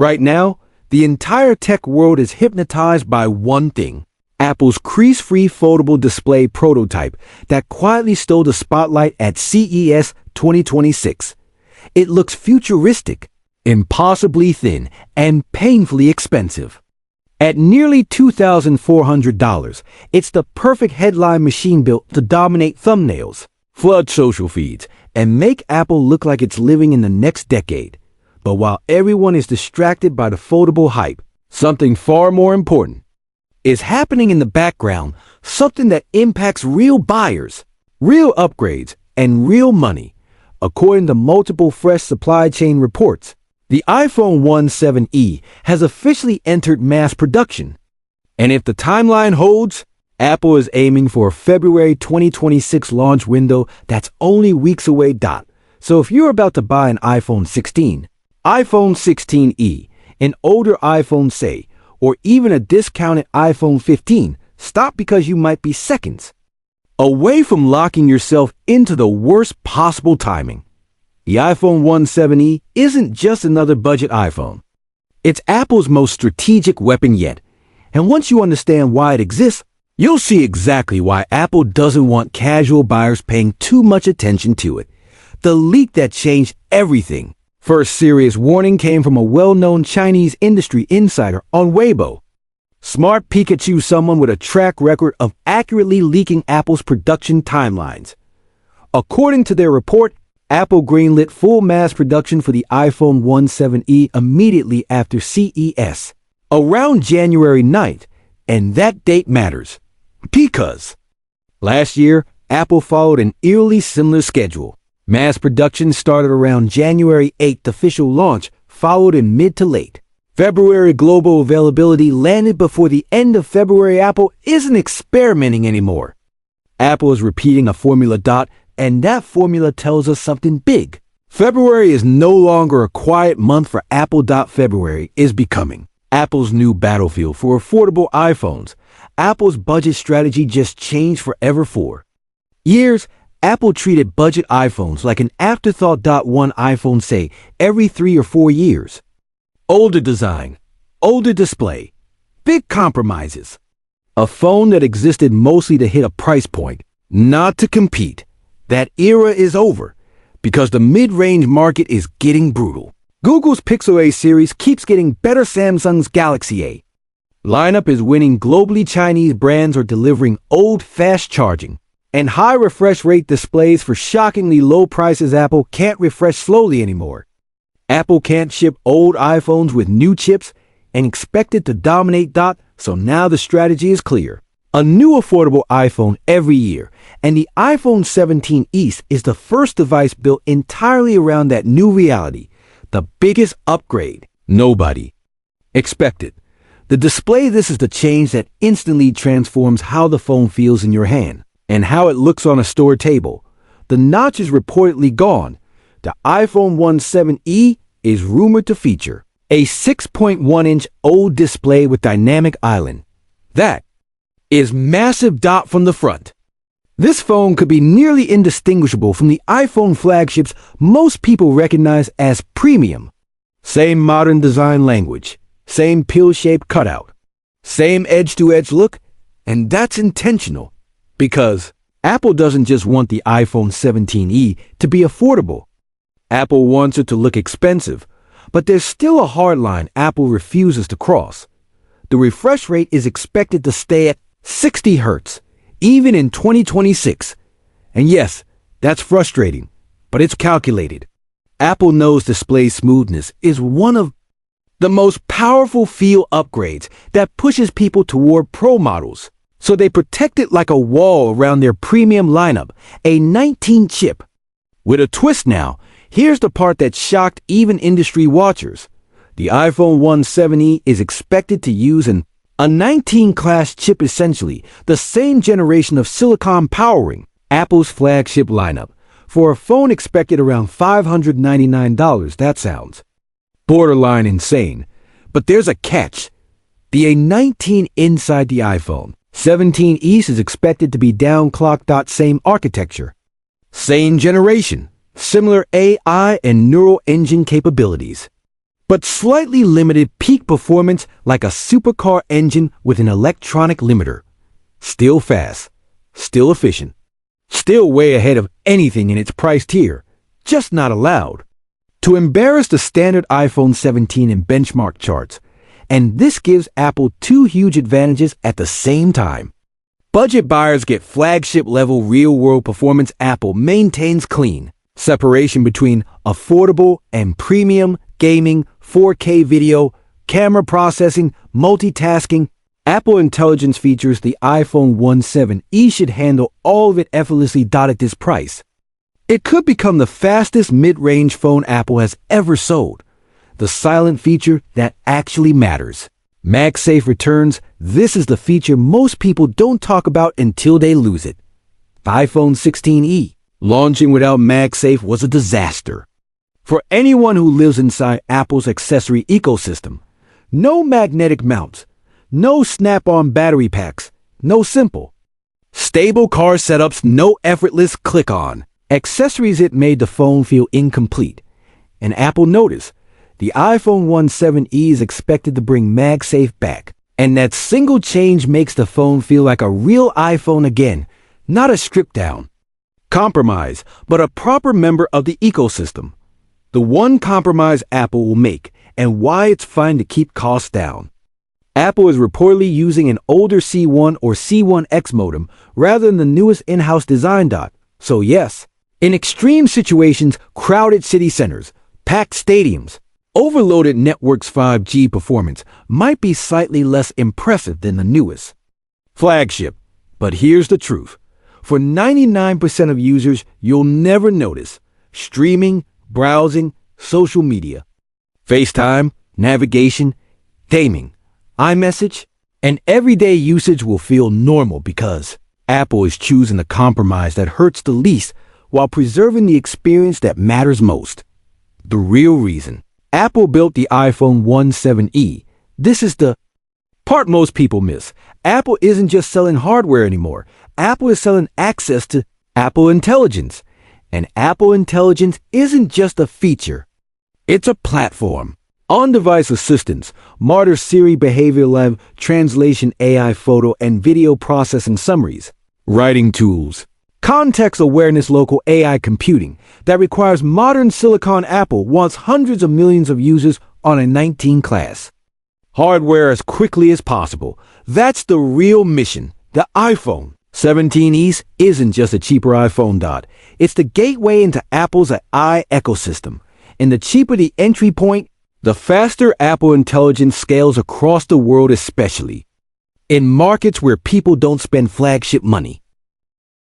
Right now, the entire tech world is hypnotized by one thing: Apple's crease-free foldable display prototype that quietly stole the spotlight at CES 2026. It looks futuristic, impossibly thin, and painfully expensive. At nearly $2,400, it's the perfect headline machine built to dominate thumbnails, flood social feeds, and make Apple look like it's living in the next decade. But while everyone is distracted by the foldable hype, something far more important is happening in the background, something that impacts real buyers, real upgrades, and real money. According to multiple fresh supply chain reports, the iPhone 17e has officially entered mass production. And if the timeline holds, Apple is aiming for a February 2026 launch window that's only weeks away. So if you're about to buy an iPhone 16, iPhone 16e, an older iPhone, say, or even a discounted iPhone 15, stop, because you might be seconds away from locking yourself into the worst possible timing. The iPhone 17e isn't just another budget iPhone. It's Apple's most strategic weapon yet. And once you understand why it exists, you'll see exactly why Apple doesn't want casual buyers paying too much attention to it. The leak that changed everything. First serious warning came from a well-known Chinese industry insider on Weibo. Smart Pikachu, someone with a track record of accurately leaking Apple's production timelines. According to their report, Apple greenlit full mass production for the iPhone 17e immediately after CES, around January 9th, and that date matters, because last year, Apple followed an eerily similar schedule. Mass production started around January 8th, official launch followed in mid to late February. Global availability landed before the end of February. Apple isn't experimenting anymore. Apple is repeating a formula. And that formula tells us something big. February is no longer a quiet month for Apple. February is becoming Apple's new battlefield for affordable iPhones. Apple's budget strategy just changed forever. For years, Apple treated budget iPhones like an afterthought. One iPhone, say, every 3 or 4 years. Older design, older display, big compromises. A phone that existed mostly to hit a price point, not to compete. That era is over, because the mid-range market is getting brutal. Google's Pixel A series keeps getting better. Samsung's Galaxy A lineup is winning globally. Chinese brands are delivering old, fast charging and high refresh rate displays for shockingly low prices. Apple can't refresh slowly anymore. Apple can't ship old iPhones with new chips and expect it to dominate. So now the strategy is clear. A new affordable iPhone every year, and the iPhone 17e is the first device built entirely around that new reality, the biggest upgrade nobody expected. The display. This is the change that instantly transforms how the phone feels in your hand and how it looks on a store table. The notch is reportedly gone. The iPhone 17e is rumored to feature a 6.1-inch OLED display with dynamic island. That is massive. From the front, this phone could be nearly indistinguishable from the iPhone flagships most people recognize as premium. Same modern design language, same pill-shaped cutout, same edge-to-edge look, and that's intentional, because Apple doesn't just want the iPhone 17e to be affordable. Apple wants it to look expensive, but there's still a hard line Apple refuses to cross. The refresh rate is expected to stay at 60 Hz, even in 2026. And yes, that's frustrating, but it's calculated. Apple knows display smoothness is one of the most powerful feel upgrades that pushes people toward Pro models. So they protect it like a wall around their premium lineup, a 19-chip. With a twist now, here's the part that shocked even industry watchers. The iPhone 17e is expected to use a 19-class chip, essentially the same generation of silicon powering Apple's flagship lineup. For a phone expected around $599, that sounds borderline insane. But there's a catch. The A19 inside the iPhone 17e is expected to be downclocked. Same architecture, same generation, similar AI and neural engine capabilities. but slightly limited peak performance like a supercar engine with an electronic limiter. Still fast, still efficient, still way ahead of anything in its price tier, just not allowed to embarrass the standard iPhone 17 in benchmark charts. And this gives Apple two huge advantages at the same time. Budget buyers get flagship-level real-world performance. Apple maintains clean separation between affordable and premium gaming, 4K video, camera processing, multitasking. Apple Intelligence features the iPhone 17e should handle all of it effortlessly. At this price, it could become the fastest mid-range phone Apple has ever sold. The silent feature that actually matters. MagSafe returns. This is the feature most people don't talk about until they lose it. The iPhone 16e launching without MagSafe was a disaster. For anyone who lives inside Apple's accessory ecosystem, no magnetic mounts, no snap-on battery packs, no simple, stable car setups, no effortless click-on accessories. It made the phone feel incomplete. And Apple noticed the iPhone 17e is expected to bring MagSafe back. And that single change makes the phone feel like a real iPhone again, not a stripped-down compromise, but a proper member of the ecosystem. The one compromise Apple will make, and why it's fine to keep costs down. Apple is reportedly using an older C1 or C1X modem rather than the newest in-house design. So yes, in extreme situations, crowded city centers, packed stadiums, overloaded networks, 5G performance might be slightly less impressive than the newest flagship. But here's the truth. For 99% of users, you'll never notice. Streaming, browsing, social media, FaceTime, navigation, gaming, iMessage, and everyday usage will feel normal because Apple is choosing the compromise that hurts the least while preserving the experience that matters most. The real reason Apple built the iPhone 17e. This is the part most people miss. Apple isn't just selling hardware anymore. Apple is selling access to Apple Intelligence. And Apple Intelligence isn't just a feature. It's a platform. On-device assistance, Martyr Siri, Behavior Lab, translation, AI photo and video processing summaries, writing tools, context awareness, local AI computing that requires modern silicon. Apple wants hundreds of millions of users on a 19 class. Hardware as quickly as possible. That's the real mission. The iPhone 17e isn't just a cheaper iPhone. It's the gateway into Apple's AI ecosystem. And the cheaper the entry point, the faster Apple Intelligence scales across the world, especially in markets where people don't spend flagship money.